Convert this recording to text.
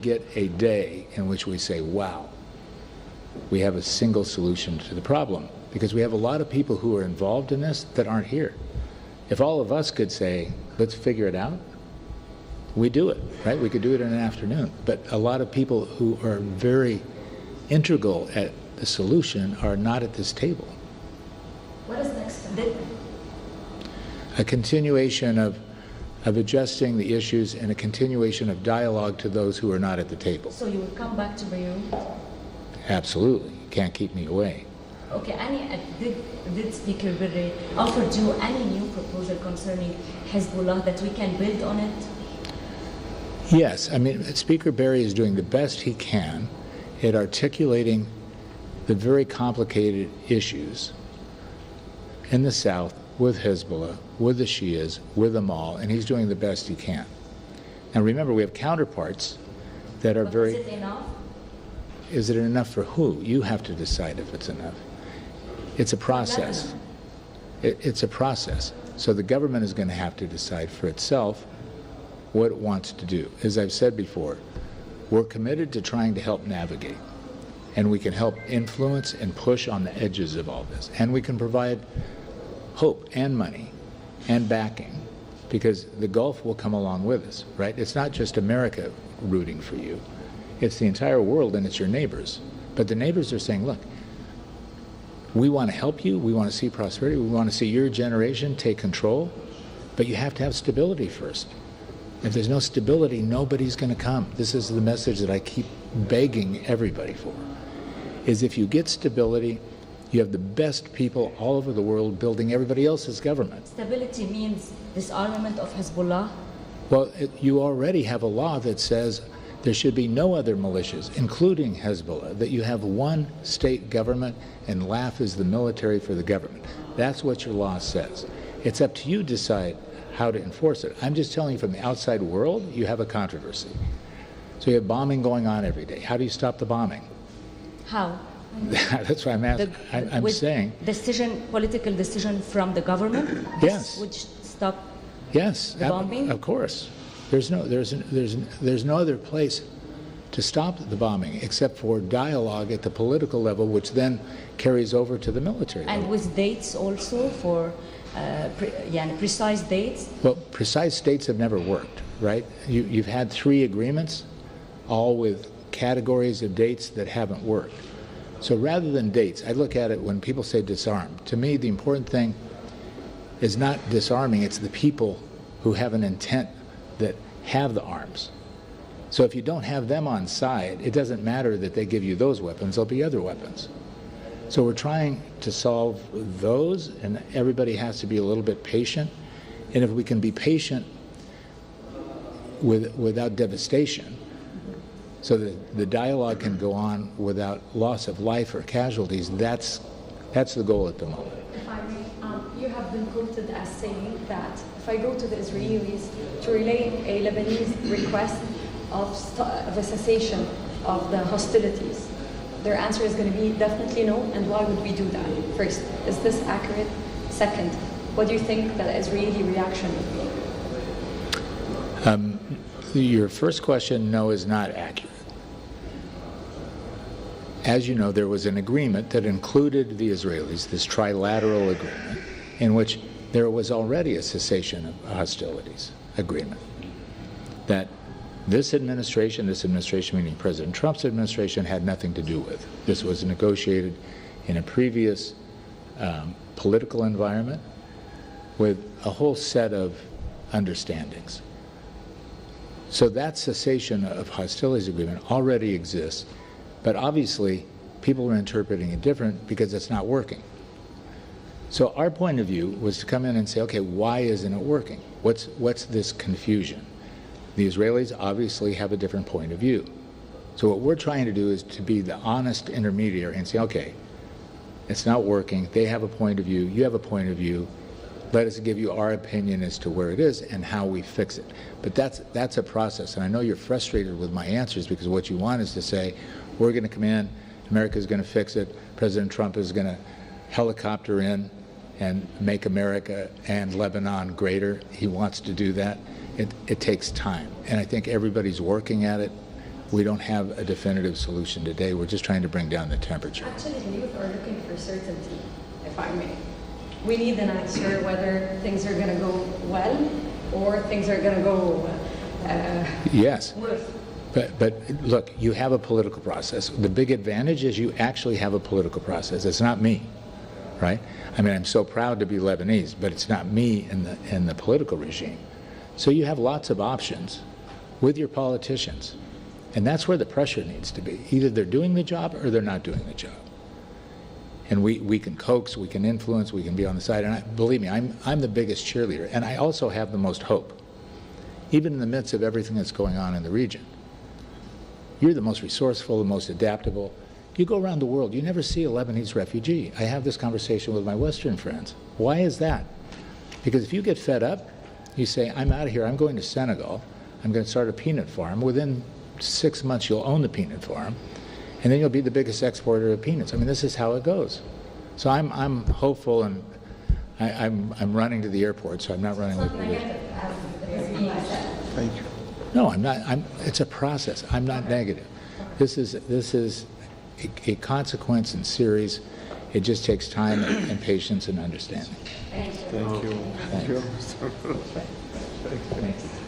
get a day in which we say, wow, we have a single solution to the problem, because we have a lot of people who are involved in this that aren't here. If all of us could say, let's figure it out, we do it, right? We could do it in an afternoon. But a lot of people who are very integral at the solution are not at this table. What is next step? A continuation of adjusting the issues and a continuation of dialogue to those who are not at the table. So you will come back to Beirut? Absolutely. You can't keep me away. Okay, did Speaker Berry offer you any new proposal concerning Hezbollah that we can build on it? Yes, I mean, Speaker Berry is doing the best he can at articulating the very complicated issues in the South with Hezbollah, with the Shias, with them all, and he's doing the best he can. Now remember, we have counterparts that are very... Is it enough? Is it enough for who? You have to decide if it's enough. It's a process. It's a process. So the government is going to have to decide for itself what it wants to do. As I've said before, we're committed to trying to help navigate, and we can help influence and push on the edges of all this, and we can provide hope and money and backing, because the Gulf will come along with us, right? It's not just America rooting for you. It's the entire world, and it's your neighbors. But the neighbors are saying, look, we want to help you, we want to see prosperity, we want to see your generation take control, but you have to have stability first. If there's no stability, nobody's going to come. This is the message that I keep begging everybody for, is if you get stability, you have the best people all over the world building everybody else's government. Stability means disarmament of Hezbollah? Well, you already have a law that says there should be no other militias, including Hezbollah, that you have one state government and LAF is the military for the government. That's what your law says. It's up to you to decide how to enforce it. I'm just telling you, from the outside world, you have a controversy. So you have bombing going on every day. How do you stop the bombing? How? That's why I'm asking. I'm saying political decision from the government. Yes. Would stop. Yes, the bombing. Of course. There's no other place to stop the bombing except for dialogue at the political level, which then carries over to the military level. And with dates also for precise dates. Well, precise dates have never worked, right? You've had 3 agreements, all with categories of dates that haven't worked. So rather than dates, I look at it when people say disarm. To me, the important thing is not disarming, it's the people who have an intent that have the arms. So if you don't have them on side, it doesn't matter that they give you those weapons, there'll be other weapons. So we're trying to solve those, and everybody has to be a little bit patient. And if we can be patient without devastation, so that the dialogue can go on without loss of life or casualties, that's the goal at the moment. If I may, you have been quoted as saying that if I go to the Israelis to relay a Lebanese request of a cessation of the hostilities, their answer is going to be definitely no, and why would we do that? First, is this accurate? Second, what do you think the Israeli reaction would be? Your first question, no, is not accurate. As you know, there was an agreement that included the Israelis, this trilateral agreement, in which there was already a cessation of hostilities agreement. That this administration meaning President Trump's administration, had nothing to do with. This was negotiated in a previous political environment with a whole set of understandings. So that cessation of hostilities agreement already exists, but obviously people are interpreting it different because it's not working. So our point of view was to come in and say, okay, why isn't it working? What's this confusion? The Israelis obviously have a different point of view. So what we're trying to do is to be the honest intermediary and say, okay, it's not working, they have a point of view, you have a point of view, let us give you our opinion as to where it is and how we fix it. But that's a process, and I know you're frustrated with my answers because what you want is to say, we're going to come in, America's going to fix it, President Trump is going to helicopter in and make America and Lebanon greater. He wants to do that. It takes time, and I think everybody's working at it. We don't have a definitive solution today. We're just trying to bring down the temperature. Actually, the youth are looking for certainty, if I may. We need an answer whether things are going to go well or things are going to go yes. worse. But look, you have a political process. The big advantage is you actually have a political process. It's not me, right? I mean, I'm so proud to be Lebanese, but it's not me in the political regime. So you have lots of options with your politicians. And that's where the pressure needs to be. Either they're doing the job or they're not doing the job. And we can coax, we can influence, we can be on the side. And believe me, I'm the biggest cheerleader. And I also have the most hope, even in the midst of everything that's going on in the region. You're the most resourceful, the most adaptable. You go around the world, you never see a Lebanese refugee. I have this conversation with my Western friends. Why is that? Because if you get fed up, you say, I'm out of here, I'm going to Senegal, I'm going to start a peanut farm. Within 6 months, you'll own the peanut farm, and then you'll be the biggest exporter of peanuts. I mean, this is how it goes. So I'm hopeful, and I'm running to the airport, so I'm not running like Thank you. No, I'm not. It's a process. I'm not negative. This is a consequence and series. It just takes time and patience and understanding. Thank you. Thank you. Thanks.